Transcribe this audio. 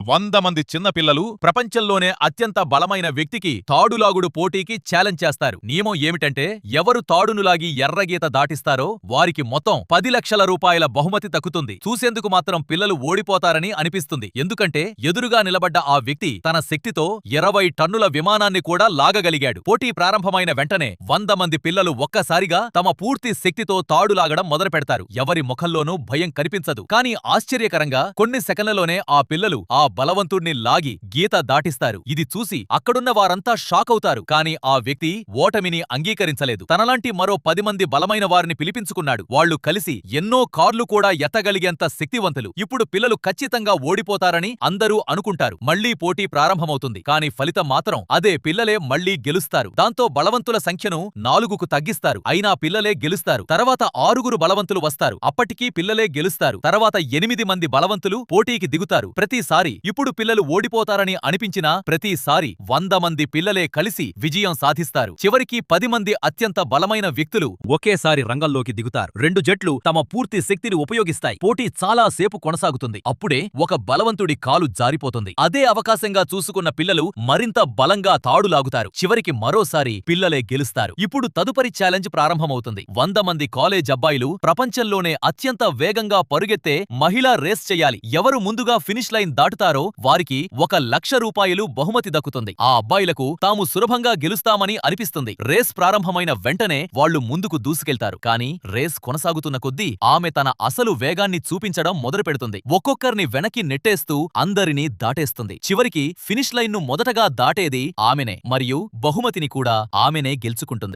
100 మంది చిన్నపిల్లలు ప్రపంచంలోనే అత్యంత బలమైన వ్యక్తికి తాడులాగుడు పోటీకి ఛాలెంజ్ చేస్తారు. నియమం ఏమిటంటే ఎవరు తాడును లాగి ఎర్రగీత దాటిస్తారో వారికి మొత్తం 10 లక్షల రూపాయల బహుమతి దక్కుతుంది. చూసేందుకు మాత్రం పిల్లలు ఓడిపోతారని అనిపిస్తుంది. ఎందుకంటే ఎదురుగా నిలబడ్డ ఆ వ్యక్తి తన శక్తితో 20 టన్నుల విమానాన్ని కూడా లాగగలిగాడు. పోటీ ప్రారంభమైన వెంటనే 100 మంది పిల్లలు ఒక్కసారిగా తమ పూర్తి శక్తితో తాడు లాగడం మొదలుపెడతారు. ఎవరి ముఖంలోనూ భయం కనిపించదు. కానీ ఆశ్చర్యకరంగా కొన్ని సెకన్లలోనే ఆ పిల్లలు ఆ బలవంతుణ్ణి లాగి గీత దాటిస్తారు. ఇది చూసి అక్కడున్న వారంతా షాక్ అవుతారు. కానీ ఆ వ్యక్తి ఓటమిని అంగీకరించలేదు. తనలాంటి మరో 10 మంది బలమైన వారిని పిలిపించుకున్నాడు. వాళ్లు కలిసి ఎన్నో కార్లు కూడా ఎత్తగలిగేంత శక్తివంతులు. ఇప్పుడు పిల్లలు ఖచ్చితంగా ఓడిపోతారని అందరూ అనుకుంటారు. మళ్లీ పోటీ ప్రారంభమవుతుంది. కానీ ఫలితం మాత్రం అదే, పిల్లలే మళ్లీ గెలుస్తారు. దాంతో బలవంతుల సంఖ్యను 4కు తగ్గిస్తారు. అయినా పిల్లలే గెలుస్తారు. తర్వాత 6గురు బలవంతులు వస్తారు. అప్పటికీ పిల్లలే గెలుస్తారు. తర్వాత 8 మంది బలవంతులు పోటీకి దిగుతారు. ప్రతిసారి ఇప్పుడు పిల్లలు ఓడిపోతారని అనిపించినా ప్రతిసారి 100 మంది పిల్లలే కలిసి విజయం సాధిస్తారు. చివరికి 10 మంది అత్యంత బలమైన వ్యక్తులు ఒకేసారి రంగంలోకి దిగుతారు. 2 జట్లు తమ పూర్తి శక్తిని ఉపయోగిస్తాయి. పోటీ చాలా సేపు కొనసాగుతుంది. అప్పుడే ఒక బలవంతుడి కాలు జారిపోతుంది. అదే అవకాశంగా చూసుకున్న పిల్లలు మరింత బలంగా తాడు లాగుతారు. చివరికి మరోసారి పిల్లలే గెలుస్తారు. ఇప్పుడు తదుపరి ఛాలెంజ్ ప్రారంభమవుతుంది. 100 మంది కాలేజ్ అబ్బాయిలు ప్రపంచంలోనే అత్యంత వేగంగా పరుగెత్తే మహిళా రేస్ చేయాలి. ఎవరు ముందుగా ఫినిష్ లైన్ దాటుతారో వారికి 1 లక్ష రూపాయలు బహుమతి దక్కుతుంది. ఆ అబ్బాయిలకు తాము సులభంగా గెలుస్తామని అనిపిస్తుంది. రేస్ ప్రారంభమైన వెంటనే వాళ్లు ముందుకు దూసుకెళ్తారు. కానీ రేస్ కొనసాగుతున్న కొద్దీ ఆమె తన అసలు వేగాన్ని చూపించడం మొదలుపెడుతుంది. ఒక్కొక్కరిని వెనక్కి నెట్టేస్తూ అందరినీ దాటేస్తుంది. చివరికి ఫినిష్ లైన్ ను మొదటగా దాటేది ఆమెనే. మరియు బహుమతిని కూడా ఆమెనే గెలుచుకుంటుంది.